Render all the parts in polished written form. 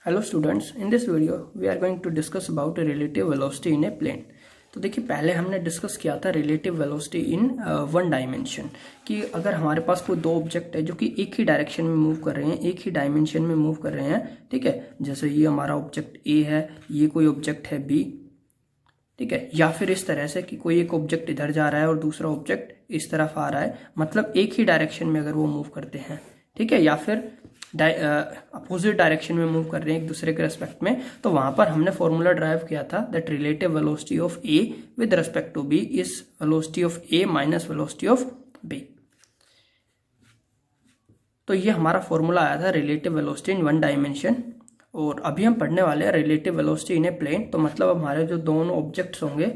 Hello students, in this video we are going to discuss about relative velocity in a plane. तो देखिए, पहले हमने discuss किया था relative velocity in one dimension कि अगर हमारे पास कोई दो ऑब्जेक्ट है जो कि एक ही डायरेक्शन में मूव कर रहे हैं, एक ही डायमेंशन में मूव कर रहे हैं, ठीक है। जैसे ये हमारा ऑब्जेक्ट ए है, ये कोई ऑब्जेक्ट है बी, ठीक है। या फिर इस तरह से कि कोई एक ऑब्जेक्ट इधर जा रहा है और दूसरा ऑब्जेक्ट इस तरफ आ रहा है, मतलब एक ही डायरेक्शन में अगर वो मूव करते हैं, ठीक है। या फिर अपोजिट डायरेक्शन में मूव कर रहे हैं एक दूसरे के रेस्पेक्ट में, तो वहां पर हमने फॉर्मूला ड्राइव किया था that relative velocity of A with respect to B is velocity of A minus velocity of B. तो ये हमारा फॉर्मूला आया था relative velocity in one dimension. और अभी हम पढ़ने वाले हैं relative velocity in a plane. तो मतलब हमारे जो दोनों ऑब्जेक्ट्स होंगे,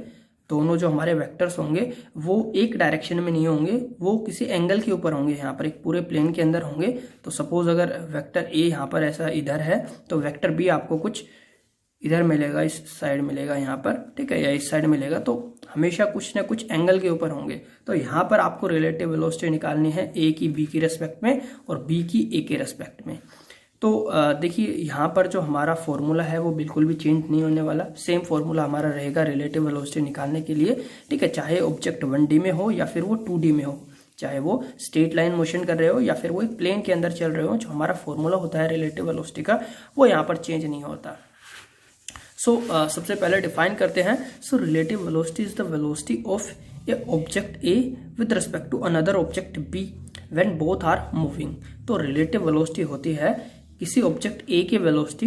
दोनों जो हमारे वेक्टर्स होंगे, वो एक डायरेक्शन में नहीं होंगे, वो किसी एंगल के ऊपर होंगे, यहाँ पर एक पूरे प्लेन के अंदर होंगे। तो सपोज अगर वेक्टर ए यहाँ पर ऐसा इधर है, तो वेक्टर बी आपको कुछ इधर मिलेगा, इस साइड मिलेगा यहाँ पर, ठीक है, या इस साइड मिलेगा। तो हमेशा कुछ ना कुछ एंगल के ऊपर होंगे। तो यहाँ पर आपको रिलेटिव वेलोसिटी निकालनी है ए की बी की रेस्पेक्ट में और बी की ए के रेस्पेक्ट में। तो देखिए, यहाँ पर जो हमारा फॉर्मूला है वो बिल्कुल भी चेंज नहीं होने वाला, सेम फॉर्मूला हमारा रहेगा रिलेटिव वेलोसिटी निकालने के लिए, ठीक है। चाहे ऑब्जेक्ट 1D में हो या फिर वो 2D में हो, चाहे वो स्ट्रेट लाइन मोशन कर रहे हो या फिर वो एक प्लेन के अंदर चल रहे हो, जो हमारा फॉर्मूला होता है रिलेटिव वेलोसिटी का वो यहाँ पर चेंज नहीं होता। सबसे पहले डिफाइन करते हैं। Relative velocity is the velocity of a object A with respect to another object B when both are moving. तो रिलेटिव वेलोसिटी होती है किसी ऑब्जेक्ट ए के वेलोसिटी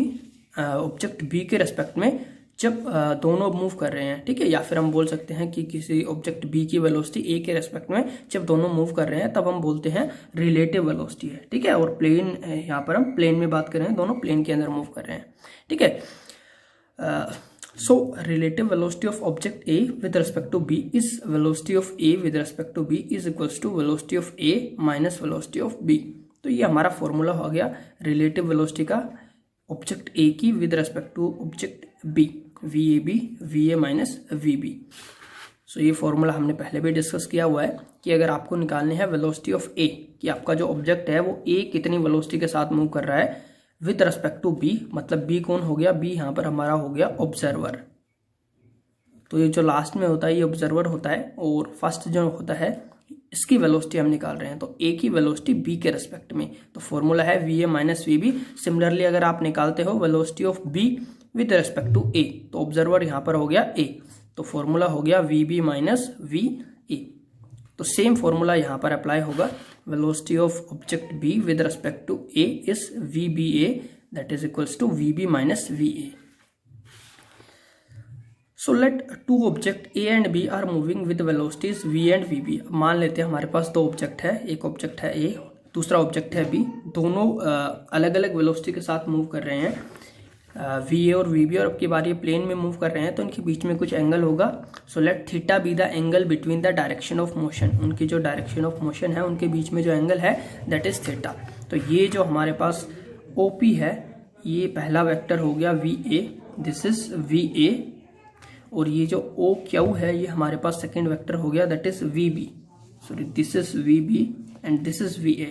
ऑब्जेक्ट बी के रेस्पेक्ट में जब दोनों मूव कर रहे हैं, ठीक है। या फिर हम बोल सकते हैं कि किसी ऑब्जेक्ट बी की वेलोसिटी ए के रेस्पेक्ट में जब दोनों मूव कर रहे हैं, तब हम बोलते हैं रिलेटिव वेलोसिटी है, ठीक है। और प्लेन, यहाँ पर हम प्लेन में बात कर रहे हैं, दोनों प्लेन के अंदर मूव कर रहे हैं, ठीक है। Relative velocity of object A with respect to B is velocity of A with respect to B is equals to velocity of A minus velocity of B. तो ये हमारा फॉर्मूला हो गया रिलेटिव वेलोसिटी का ऑब्जेक्ट ए की with respect to object B, V A B V A minus V B. ये formula हमने पहले भी डिस्कस किया हुआ है कि अगर आपको निकालनी है वेलोसिटी ऑफ ए, कि आपका जो ऑब्जेक्ट है वो ए कितनी वेलोसिटी के साथ मूव कर रहा है विद रेस्पेक्ट टू बी, मतलब बी कौन हो गया, बी यहाँ पर हमारा हो गया ऑब्जर्वर। तो ये जो लास्ट में होता है ये ऑब्जर्वर होता है, और फर्स्ट जो होता है इसकी वेलोसिटी हम निकाल रहे हैं, तो ए की वेलोसिटी बी के रेस्पेक्ट में। तो फॉर्मूला है V A minus V B. Similarly अगर आप निकालते हो velocity of B with respect to A, तो ऑब्जर्वर यहाँ पर हो गया ए, तो फॉर्मूला हो गया V B minus V A. तो सेम फॉर्मूला यहाँ पर अप्लाई होगा, velocity of object B with respect to A is V B A, that is equals to V B minus V A. So let two object A and B are moving with velocities V and VB। मान लेते हैं हमारे पास दो object है, एक object है A, दूसरा object है B, दोनों अलग अलग वेलोसिटी के साथ मूव कर रहे हैं, VA और VB, और अब की बार ये प्लेन में मूव कर रहे हैं, तो इनके बीच में कुछ एंगल होगा। So let theta be the angle between the direction of motion. उनकी जो डायरेक्शन ऑफ मोशन है उनके बीच में जो एंगल है दैट इज थीटा। तो ये जो हमारे पास OP है, ये पहला वेक्टर हो गया VA, दिस इज VA, और ये जो ओ क्यू है ये हमारे पास सेकेंड वेक्टर हो गया, that is V B. Sorry, this is V B and this is V A.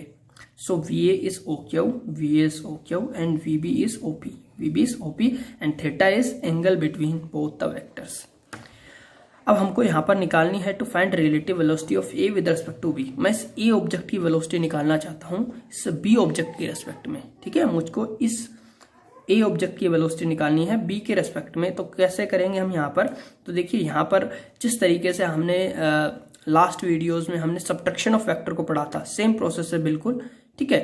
So V A is O Q, V A is O Q and V B is O P, V B is O P and theta is angle between both the vectors. अब हमको यहाँ पर निकालनी है to find relative velocity of A with respect to B. मैं इस ए object की velocity निकालना चाहता हूँ इस बी ऑब्जेक्ट के रेस्पेक्ट में, ठीक है। मुझको इस ए ऑब्जेक्ट की वेलोसिटी निकालनी है बी के रेस्पेक्ट में। तो कैसे करेंगे हम यहाँ पर? तो देखिए, यहाँ पर जिस तरीके से हमने लास्ट वीडियोस में हमने सब्ट्रैक्शन ऑफ वेक्टर को पढ़ा था, सेम प्रोसेस है बिल्कुल, ठीक है।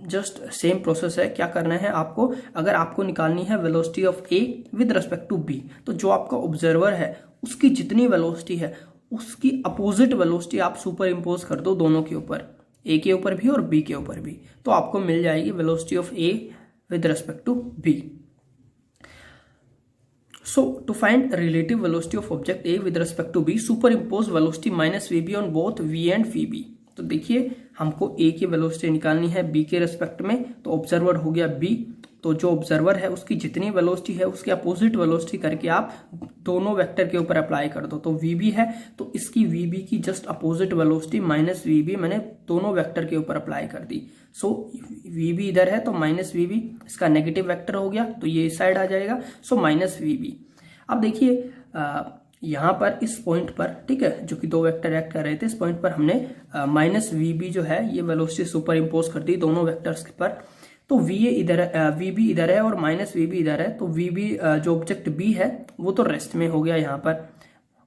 जस्ट सेम प्रोसेस है। क्या करना है आपको, अगर आपको निकालनी है velocity of A with respect to B, तो जो आपका ऑब्जर्वर है उसकी जितनी वेलोसिटी है उसकी अपोजिट वेलोसिटी आप सुपर इम्पोज कर दो दोनों के ऊपर, ए के ऊपर भी और बी के ऊपर भी, तो आपको मिल जाएगी velocity of A with respect to B. So to find relative velocity of object A with respect to B, superimpose velocity minus VB on both V and VB। तो देखिए, हमको A की वेलोसिटी निकालनी है B के respect में, तो observer हो गया B तो जो ऑब्जर्वर है उसकी जितनी वेलोसिटी है उसकी अपोजिट वेलोसिटी करके आप दोनों वेक्टर के ऊपर अप्लाई कर दो। तो वीबी है तो इसकी वीबी की जस्ट अपोजिट वेलोसिटी माइनस वीबी मैंने दोनों वेक्टर के ऊपर अप्लाई कर दी। सो वीबी इधर है तो माइनस वीबी, इसका नेगेटिव वेक्टर हो गया तो ये इस साइड आ जाएगा, सो माइनस वीबी। अब देखिए यहाँ पर इस पॉइंट पर, ठीक है, जो कि दो वेक्टर एक्ट कर रहे थे, इस पॉइंट पर हमने माइनस वीबी जो है ये वेलोसिटी सुपर इम्पोज कर दी दोनों वेक्टर्स पर। तो वीए इधर, वीबी इधर है और माइनस वीबी इधर है, तो वीबी जो ऑब्जेक्ट बी है वो तो रेस्ट में हो गया यहाँ पर,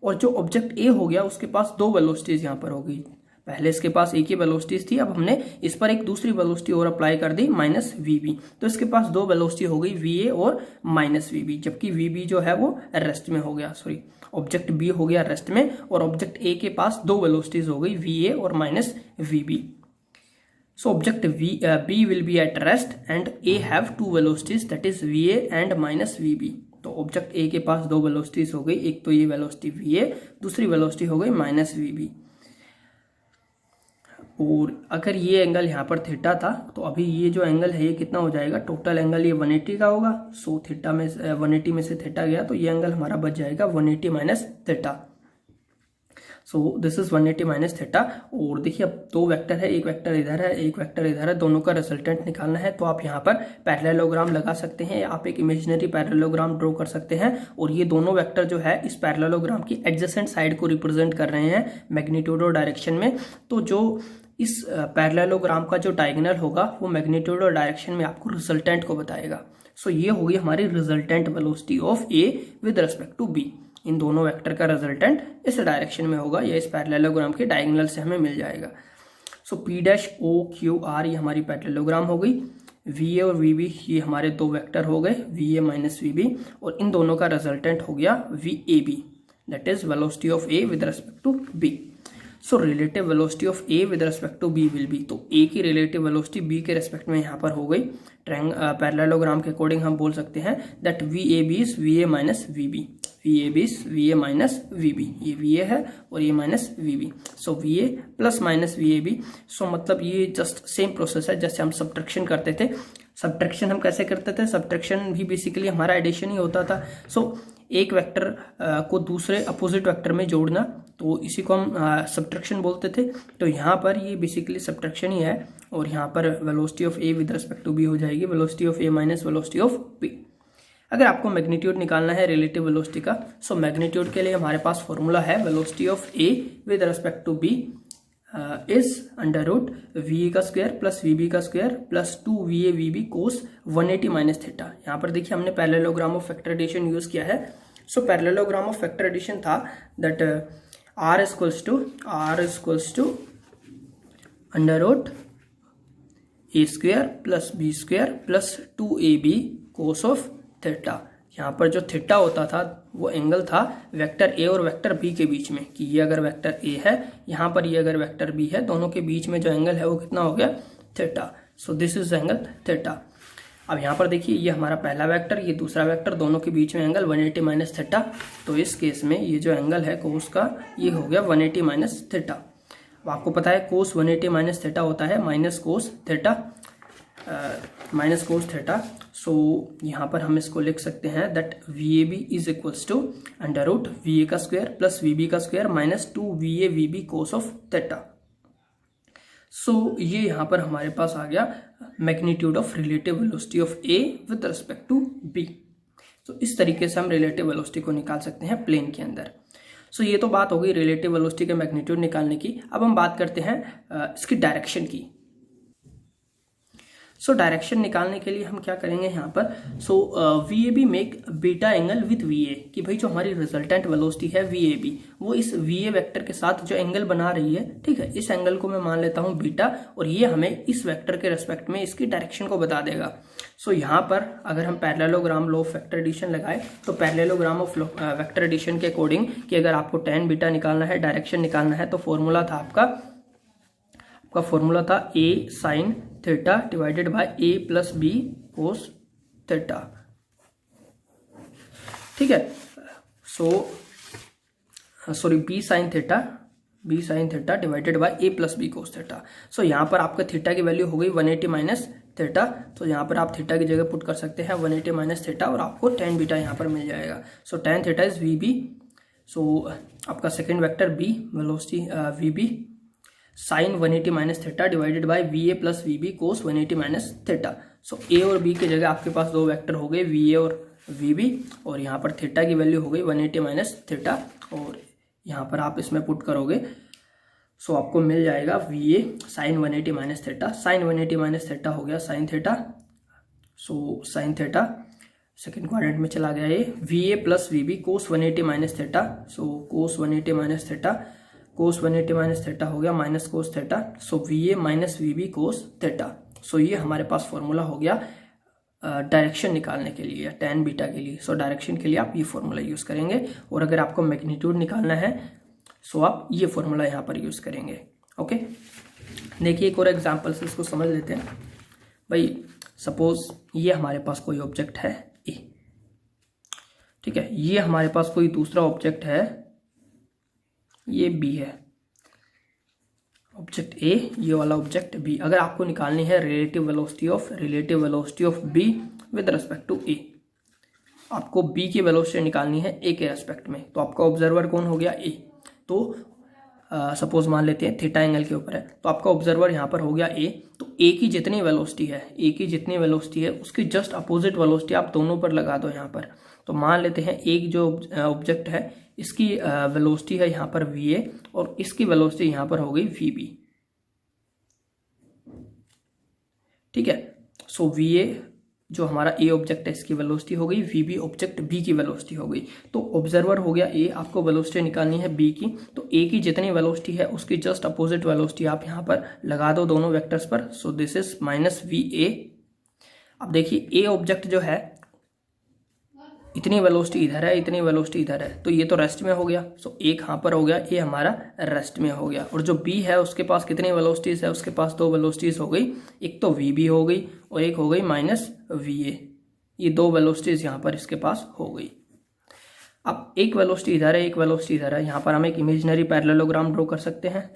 और जो ऑब्जेक्ट ए हो गया उसके पास दो वेलोसिटीज यहाँ पर हो गई। पहले इसके पास एक ही वेलोसिटीज थी, अब हमने इस पर एक दूसरी वेलोसिटी और अप्लाई कर दी माइनस वीबी, तो इसके पास दो वेलोसिटी हो गई वीए और माइनस वीबी, जबकि वीबी जो है वो रेस्ट में हो गया, सॉरी ऑब्जेक्ट बी हो गया रेस्ट में और ऑब्जेक्ट ए के पास दो वेलोसिटीज हो गई वीए और minus VB. So object B will be at rest and A have two velocities, that is VA and minus VB। तो ऑब्जेक्ट A के पास दो वेलोसिटीज हो गई, एक तो ये वेलोसिटी VA, दूसरी वेलोसिटी हो गई माइनस VB। और अगर ये एंगल यहाँ पर थीटा था तो अभी ये जो एंगल है ये कितना हो जाएगा, टोटल एंगल ये 180 का होगा। सो थीटा में 180 में से थीटा गया तो ये एंगल हमारा बच जाएगा 180 minus theta. So this is 180 minus theta. और देखिए अब दो वेक्टर है, एक वेक्टर इधर है एक वेक्टर इधर है, दोनों का रिजल्टेंट निकालना है। तो आप यहाँ पर पैरेललोग्राम लगा सकते हैं, आप एक इमेजिनरी पैरेललोग्राम ड्रॉ कर सकते हैं और ये दोनों वेक्टर जो है इस पैरेललोग्राम की एडजेसेंट साइड को रिप्रेजेंट कर रहे हैं मैग्नीट्यूड और डायरेक्शन में। तो जो इस पैरेललोग्राम का जो डायगोनल होगा वो मैग्नीट्यूड और डायरेक्शन में आपको रिजल्टेंट को बताएगा। सो ये होगी हमारी resultant velocity of A with respect to B. इन दोनों वेक्टर का रिजल्टेंट इस डायरेक्शन में होगा या इस पैरेललोग्राम के डायगोनल से हमें मिल जाएगा। So P dash O Q R ये हमारी पैरेललोग्राम हो गई, वी ए और वी बी ये हमारे दो वेक्टर हो गए V A minus V B, और इन दोनों का रिजल्टेंट हो गया V A B, that is velocity of A with respect to B. So relative velocity of A with respect to B will be, तो ए की रिलेटिव वेलोसिटी बी के respect में यहाँ पर हो गई। पैरेललोग्राम के अकॉर्डिंग हम बोल सकते हैं that V A B is V A minus V B, V A B is V A minus V B, ये वी ए है और ये minus V B. So V A plus minus V A B. सो मतलब ये just same process है जैसे हम सब्ट्रैक्शन करते थे। सब्ट्रैक्शन हम कैसे करते थे, सब्ट्रैक्शन भी बेसिकली हमारा एडिशन ही होता था। सो एक वेक्टर को दूसरे अपोजिट वेक्टर में जोड़ना, तो इसी को हम सब्ट्रैक्शन बोलते थे। तो यहाँ पर ये बेसिकली सब्ट्रैक्शन ही है और यहाँ पर velocity of A with respect to B हो जाएगी velocity of A minus velocity of B. अगर आपको मैग्नीट्यूड निकालना है रिलेटिव वेलोसिटी का, सो मैग्नीट्यूड के लिए हमारे पास फॉर्मूला है velocity of A with respect to B is under root V A का स्क्वायर प्लस वी बी का square plus 2 V A V B cos 180 minus theta. यहाँ पर देखिए हमने parallelogram of vector addition use किया है। So parallelogram of vector addition था that R equals to under root A square plus B square plus 2ab cos of theta. यहाँ पर जो थीटा होता था वो एंगल था वेक्टर ए और वेक्टर बी के बीच में, कि ये अगर वेक्टर ए है यहाँ पर ये अगर वेक्टर बी है, दोनों के बीच में जो एंगल है वो कितना हो गया, theta. So this is angle theta. अब यहाँ पर देखिए ये हमारा पहला वेक्टर ये दूसरा वेक्टर, दोनों के बीच में एंगल 180 माइनस थीटा। तो इस केस में ये जो एंगल है कोस का ये हो गया 180 माइनस थीटा। अब आपको पता है कोस 180 माइनस थीटा होता है माइनस कोस थीटा। सो यहाँ पर हम इसको लिख सकते हैं that V A B is equals to under root V A का स्क्वायर प्लस वी बी का square minus 2 V A V B cos of theta. So ये यहाँ पर हमारे पास आ गया magnitude of relative velocity of A with respect to B. तो इस तरीके से हम रिलेटिव वेलोसिटी को निकाल सकते हैं प्लेन के अंदर। सो ये तो बात हो गई रिलेटिव वेलोसिटी के मैग्नीट्यूड निकालने की। अब हम बात करते हैं इसकी डायरेक्शन की। सो डायरेक्शन निकालने के लिए हम क्या करेंगे यहाँ पर, so V A B make beta angle with V A, कि भाई जो हमारी रिजल्टेंट वेलोसिटी है वी ए बी वो इस वी ए वेक्टर के साथ जो एंगल बना रही है, ठीक है, इस एंगल को मैं मान लेता हूँ बीटा, और ये हमें इस वेक्टर के रेस्पेक्ट में इसकी डायरेक्शन को बता देगा। सो यहाँ पर अगर हम parallelogram law of vector addition लगाए तो पैरेललोग्राम ऑफ वेक्टर एडिशन के अकॉर्डिंग कि अगर आपको tan बीटा निकालना है, डायरेक्शन निकालना है, तो फॉर्मूला था आपका फॉर्मूला था a sine theta divided by a plus B cos theta, ठीक है। Sorry b sine theta divided by a plus B cos theta. So यहाँ पर आपका थीटा की वैल्यू हो गई 180 माइनस थीटा। तो यहाँ पर आप थीटा की जगह पुट कर सकते हैं 180 माइनस थीटा और आपको tan बीटा यहाँ पर मिल जाएगा। So tan theta is V B. So आपका second vector B velocity V B sine 180 minus theta divided by V A plus V B cos 180 minus theta. So A और B की जगह आपके पास दो वेक्टर हो गए वी ए और we B, और यहाँ पर थीटा की वैल्यू हो गई 180 माइनस थीटा, और यहाँ पर आप इसमें पुट करोगे सो आपको मिल जाएगा V A sine 180 minus theta. Sine 180 minus theta हो गया sine theta. So sine theta second quadrant में चला गया ये V A plus V B cos 180 minus theta. So cos 180 minus theta, cos 180 minus theta हो गया minus cos theta. So V A minus V B cos theta. So ये हमारे पास formula हो गया डायरेक्शन निकालने के लिए, tan बीटा के लिए। सो डायरेक्शन के लिए आप ये फॉर्मूला यूज करेंगे, और अगर आपको मैग्नीट्यूड निकालना है सो आप ये फॉर्मूला यहाँ पर यूज करेंगे। ओके, देखिए एक और एग्जांपल से इसको समझ लेते हैं। भाई सपोज ये हमारे पास कोई ऑब्जेक्ट है ए, ठीक है, ये हमारे पास कोई दूसरा ऑब्जेक्ट है, ये बी है, ऑब्जेक्ट ए, ये वाला ऑब्जेक्ट बी। अगर आपको निकालनी है relative velocity of B with respect to A, आपको बी की वेलोसिटी निकालनी है ए के रेस्पेक्ट में, तो आपका ऑब्जर्वर कौन हो गया ए। तो सपोज मान लेते हैं थीटा एंगल के ऊपर है, तो आपका ऑब्जर्वर यहाँ पर हो गया ए। तो ए की जितनी वेलोसिटी है उसकी जस्ट अपोजिट वेलोसिटी आप दोनों पर लगा दो यहाँ पर। तो मान लेते हैं एक जो ऑब्जेक्ट है इसकी वेलोसिटी है यहाँ पर वी ए, और इसकी वेलोसिटी यहाँ पर हो गई वी बी, ठीक है। सो वी ए जो हमारा ए ऑब्जेक्ट है इसकी वेलोसिटी हो गई, वी बी ऑब्जेक्ट बी की वेलोसिटी हो गई। तो ऑब्जर्वर हो गया ए, आपको वेलोसिटी निकालनी है बी की, तो ए की जितनी वेलोसिटी है उसकी जस्ट अपोजिट वेलोसिटी आप यहाँ पर लगा दो दोनों वेक्टर्स पर। सो दिस इज माइनस वी ए। अब देखिए ए ऑब्जेक्ट जो है इतनी वेलोसिटी इधर है, इतनी वेलोसिटी इधर है, तो ये तो रेस्ट में हो गया। सो एक यहाँ पर हो गया, ये हमारा रेस्ट में हो गया। और जो बी है उसके पास कितनी वेलोसिटीज है, उसके पास दो वेलोसिटीज हो गई, एक तो वी बी हो गई और एक हो गई माइनस वी ए। ये दो वेलोसिटीज यहाँ पर इसके पास हो गई। अब एक वेलोसिटी इधर है, एक वेलोसिटी इधर है, यहाँ पर हम एक इमेजिनरी पैरेललोग्राम ड्रॉ कर सकते हैं,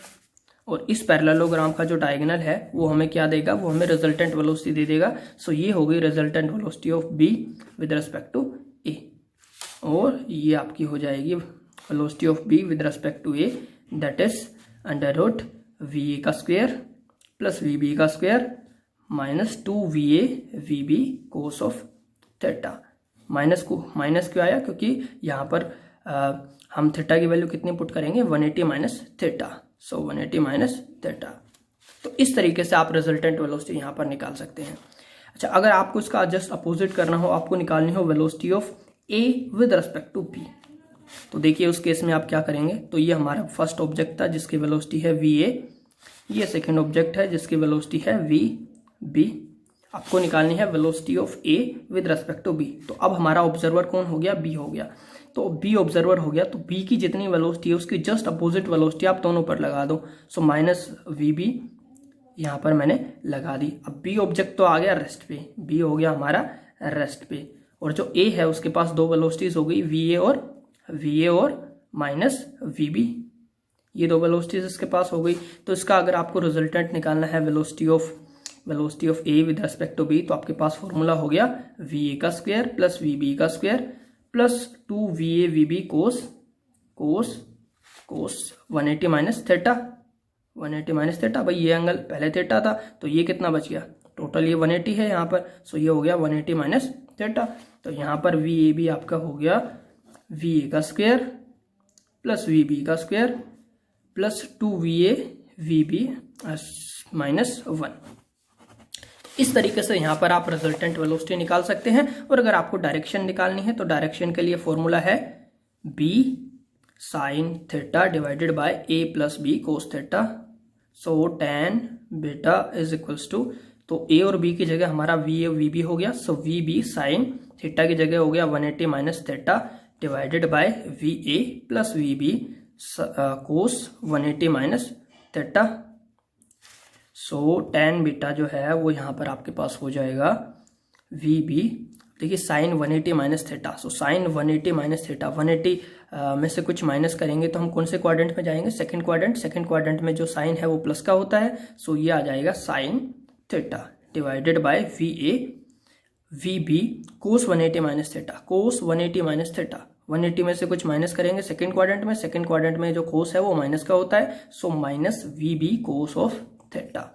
और इस पैरेललोग्राम का जो डायगोनल है वो हमें क्या देगा, वो हमें रिजल्टेंट वेलोसिटी दे देगा। सो ये हो गई resultant velocity of B with respect to A, और ये आपकी हो जाएगी velocity of B with respect to A, that is under root V A का स्क्वायर प्लस वी बी का square minus 2 V A V B cos of theta. Minus क्यों आया, क्योंकि यहाँ पर हम थीटा की वैल्यू कितनी पुट करेंगे 180 माइनस थीटा। सो 180 माइनस थीटा। तो इस तरीके से आप रिजल्टेंट वेलोसिटी यहाँ पर निकाल सकते हैं। अच्छा, अगर आपको इसका जस्ट अपोजिट करना हो, आपको निकालनी हो velocity of A with respect to B, तो देखिए उस केस में आप क्या करेंगे। तो ये हमारा फर्स्ट ऑब्जेक्ट था जिसकी वेलोसिटी है वी ए, ये सेकेंड ऑब्जेक्ट है जिसकी वेलोसिटी है वी बी। आपको निकालनी है velocity of A with respect to B. तो अब हमारा ऑब्जर्वर कौन हो गया, बी हो गया। तो बी ऑब्जर्वर हो गया, तो बी की जितनी वेलोसिटी है उसकी जस्ट अपोजिट वेलोसिटी आप दोनों पर लगा दो। सो माइनस वी बी यहाँ पर मैंने लगा दी। अब बी ऑब्जेक्ट तो आ गया रेस्ट पे, बी हो गया हमारा रेस्ट पे, और जो ए है उसके पास दो वेलोसिटीज हो गई वी ए और माइनस वी बी, ये दो वेलोसिटीज इसके पास हो गई। तो इसका अगर आपको रिजल्टेंट निकालना है velocity of A with respect to B, तो आपके पास फॉर्मूला हो गया वी ए का स्क्वायर प्लस वी बी का square plus 2 V A V B cos 180 minus theta. 180 minus theta, भाई ये एंगल पहले थीटा था, तो ये कितना बच गया, टोटल ये 180 है यहाँ पर। सो ये हो गया 180 माइनस थीटा। तो यहाँ पर वी ए बी आपका हो गया वी ए का स्क्वायर प्लस वी बी का square plus 2 V A V B minus 1। इस तरीके से यहाँ पर आप रिजल्टेंट वेलोसिटी निकाल सकते हैं। और अगर आपको डायरेक्शन निकालनी है तो डायरेक्शन के लिए फॉर्मूला है B sine theta divided by A plus B cos theta. So tan beta is equals to, तो ए और बी की जगह हमारा वी ए वी बी हो गया। So V B sine theta की जगह हो गया 180 minus theta divided by V A plus V B cos 180 minus theta. So tan beta जो है वो यहाँ पर आपके पास हो जाएगा वी बी, देखिए sine 180 minus theta. So sine 180 minus theta, 180 में से कुछ माइनस करेंगे तो हम कौन से क्वाड्रेंट में जाएंगे, सेकंड क्वाड्रेंट। सेकंड क्वाड्रेंट में जो साइन है वो प्लस का होता है। सो ये आ जाएगा sine theta divided by V A V B cos 180 minus theta, cos 180 minus theta, 180 में से कुछ माइनस करेंगे सेकेंड क्वाड्रेंट में जो कोस है वो माइनस का होता है, so minus V B cos of theta.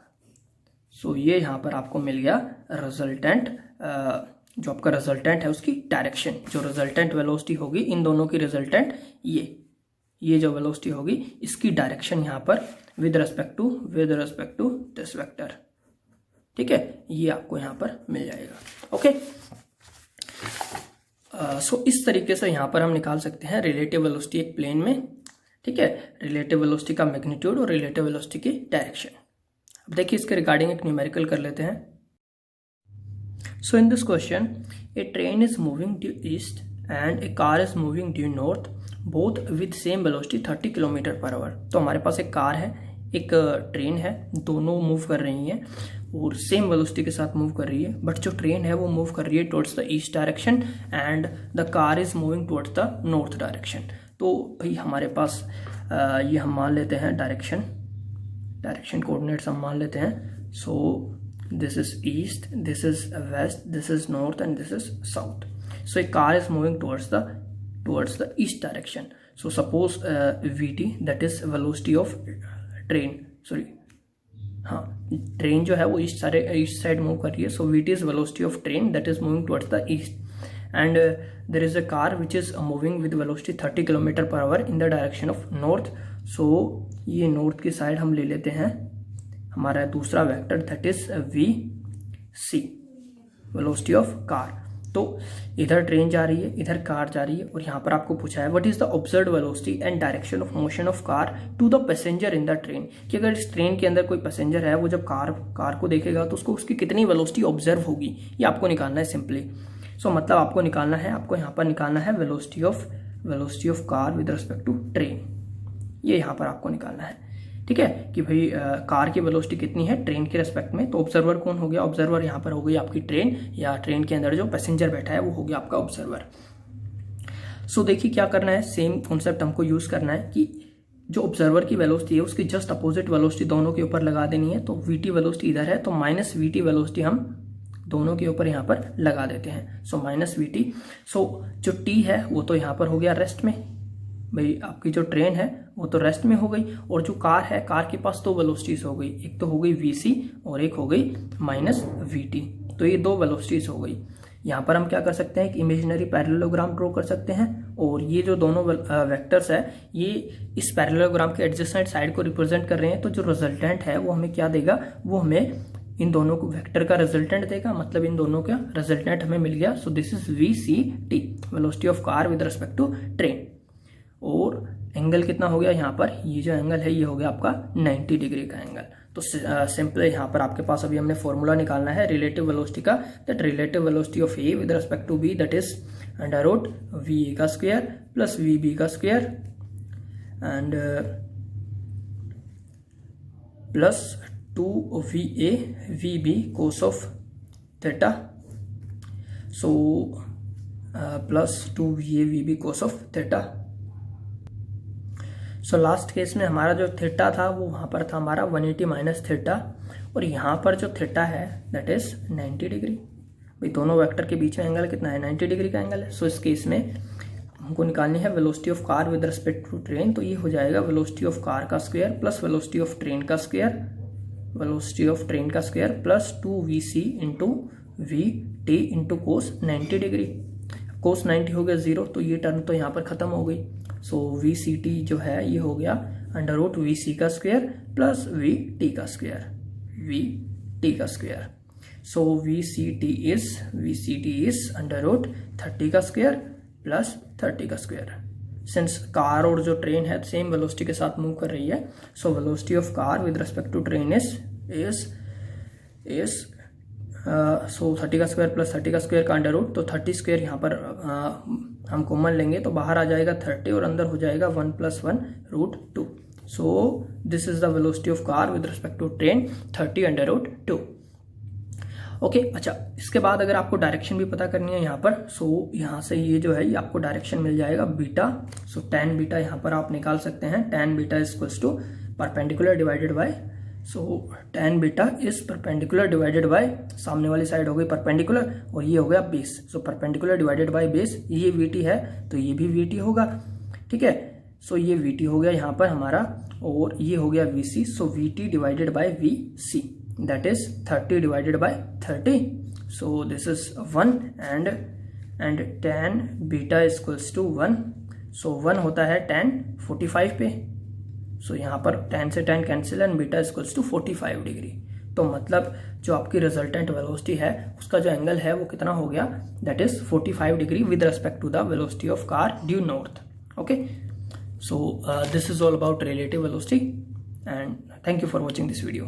So ये यहाँ पर आपको मिल गया रिजल्टेंट, जो आपका रिजल्टेंट है उसकी डायरेक्शन, जो रिजल्टेंट वेलोसिटी होगी इन दोनों की रिजल्टेंट ये जो वेलोसिटी होगी इसकी डायरेक्शन यहाँ पर with respect to this vector. ठीक है, ये आपको यहाँ पर मिल जाएगा। ओके, सो इस तरीके से यहाँ पर हम निकाल सकते हैं रिलेटिव वेलोसिटी एक प्लेन में। ठीक है, रिलेटिव वेलोसिटी का मैग्नीट्यूड और रिलेटिव वेलोसिटी की डायरेक्शन। अब देखिए इसके रिगार्डिंग एक न्यूमेरिकल कर लेते हैं। So in this question a train is moving due east and a car is moving due north both with same velocity 30 kilometre per hour. तो हमारे पास एक कार है, एक ट्रेन है, दोनों मूव कर रही हैं और सेम वेलोसिटी के साथ मूव कर रही है, बट जो ट्रेन है वो मूव कर रही है towards the east direction and the car is moving towards the north direction. तो भाई हमारे पास ये हम मान लेते हैं डायरेक्शन कोऑर्डिनेट्स हम मान लेते हैं। So this is east, this is west, this is north and this is south. So a car is moving towards the east direction. So suppose VT that is velocity of train, sorry हाँ, train जो है वो east side move कर रही है, so VT is velocity of train that is moving towards the east and there is a car which is moving with velocity 30 kilometre per hour in the direction of north. So ये north की side हम ले लेते हैं हमारा दूसरा vector that is V C, velocity of car. तो इधर ट्रेन जा रही है, इधर कार जा रही है, और यहाँ पर आपको पूछा है what is the observed velocity and direction of motion of car to the passenger in the train, कि अगर इस ट्रेन के अंदर कोई पैसेंजर है वो जब कार को देखेगा तो उसको उसकी कितनी वेलोसिटी ऑब्जर्व होगी, ये आपको निकालना है सिंपली। सो मतलब आपको निकालना है, आपको यहाँ पर निकालना है velocity of car with respect to train, ये यहाँ पर आपको निकालना है। ठीक है, कि भाई कार की वेलोसिटी कितनी है ट्रेन के रेस्पेक्ट में, तो ऑब्जर्वर कौन हो गया, ऑब्जर्वर यहाँ पर हो गई आपकी ट्रेन, या ट्रेन के अंदर जो पैसेंजर बैठा है वो हो गया आपका ऑब्जर्वर। सो देखिए क्या करना है, सेम कॉन्सेप्ट हमको यूज करना है कि जो ऑब्जर्वर की वेलोसिटी है उसकी जस्ट अपोजिट वेलोसिटी दोनों के ऊपर लगा देनी है। तो वीटी वेलोसिटी इधर है तो माइनस वीटी वेलोसिटी हम दोनों के ऊपर यहाँ पर लगा देते हैं। सो माइनस वीटी, सो जो टी है वो तो यहाँ पर हो गया रेस्ट में, भाई आपकी जो ट्रेन है वो तो रेस्ट में हो गई, और जो कार है कार के पास दो वेलोसिटीज हो गई, एक तो हो गई वीसी और एक हो गई माइनस वीटी, तो ये दो वेलोसिटीज हो गई। यहाँ पर हम क्या कर सकते हैं, एक इमेजिनरी पैरेललोग्राम ड्रॉ कर सकते हैं, और ये जो दोनों वेक्टर्स है ये इस पैरेललोग्राम के एडजेसेंट साइड को रिप्रेजेंट कर रहे हैं। तो जो रिजल्टेंट है वो हमें क्या देगा, वो हमें इन दोनों को वेक्टर का रिजल्टेंट देगा, मतलब इन दोनों का रिजल्टेंट हमें मिल गया। So this is V C T, velocity of car with respect to train. और एंगल कितना हो गया यहाँ पर, ये जो एंगल है ये हो गया आपका 90 डिग्री का एंगल। तो सिंपल यहाँ पर आपके पास अभी हमने फॉर्मूला निकालना है रिलेटिव वेलोसिटी का, that relative velocity of A with respect to B that is under root V A का स्क्वायर प्लस वी बी का square and plus 2 V A V B cos of theta, so plus 2 V A V B cos of theta. So last case में हमारा जो theta था वो वहाँ पर था हमारा 180 माइनस थीटा, और यहाँ पर जो थीटा है दैट इज 90 डिग्री। भाई दोनों वेक्टर के बीच में एंगल कितना है, 90 डिग्री का एंगल है। सो इस केस में हमको निकालनी है velocity of car with respect to train, तो ये हो जाएगा वेलोसिटी ऑफ कार का square plus velocity of train का स्क्वायर, वेलोसिटी ऑफ ट्रेन का square plus 2 V C into V T into cos 90 degree. Cos 90 हो गया 0, तो ये टर्म तो यहाँ पर खत्म हो गई। सो वी सी टी जो है ये हो गया अंडर रूट वी सी का स्क्वायर प्लस वी टी का square, so V C T is under root 30 का स्क्वायर प्लस 30 का स्क्वायर। सिंस कार और जो ट्रेन है सेम वेलोसिटी के साथ मूव कर रही है, so velocity of car with respect to train is so 30 का स्क्वायर प्लस 30 का स्क्वायर का अंडर रूट, तो 30 स्क्वायर यहाँ पर हम कॉमन लेंगे तो बाहर आ जाएगा 30 और अंदर हो जाएगा 1 + 1 √2। So this is the velocity of car with respect to train 30 under root 2। Okay, अच्छा इसके बाद अगर आपको डायरेक्शन भी पता करनी है यहाँ पर, सो यहाँ से ये जो है ये आपको डायरेक्शन मिल जाएगा बीटा। सो tan बीटा यहाँ पर आप निकाल सकते हैं, tan beta is equals to perpendicular divided by so tan beta is perpendicular divided by, सामने वाली साइड हो गई परपेंडिकुलर और ये हो गया base, so perpendicular divided by base, ये VT है तो ये भी VT होगा, ठीक है। सो ये VT हो गया यहाँ पर हमारा और ये हो गया VC, so VT divided by VC that is 30 divided by 30, so this is 1 and tan beta equals to 1, so 1 होता है tan 45 पे, सो यहाँ पर tan से tan cancel and beta equals to 45 degree. तो मतलब जो आपकी रिजल्टेंट वेलोसिटी है उसका जो एंगल है वो कितना हो गया, that is 45 degree with respect to the velocity of car due north. Okay, so this is all about relative velocity and thank you for watching this video.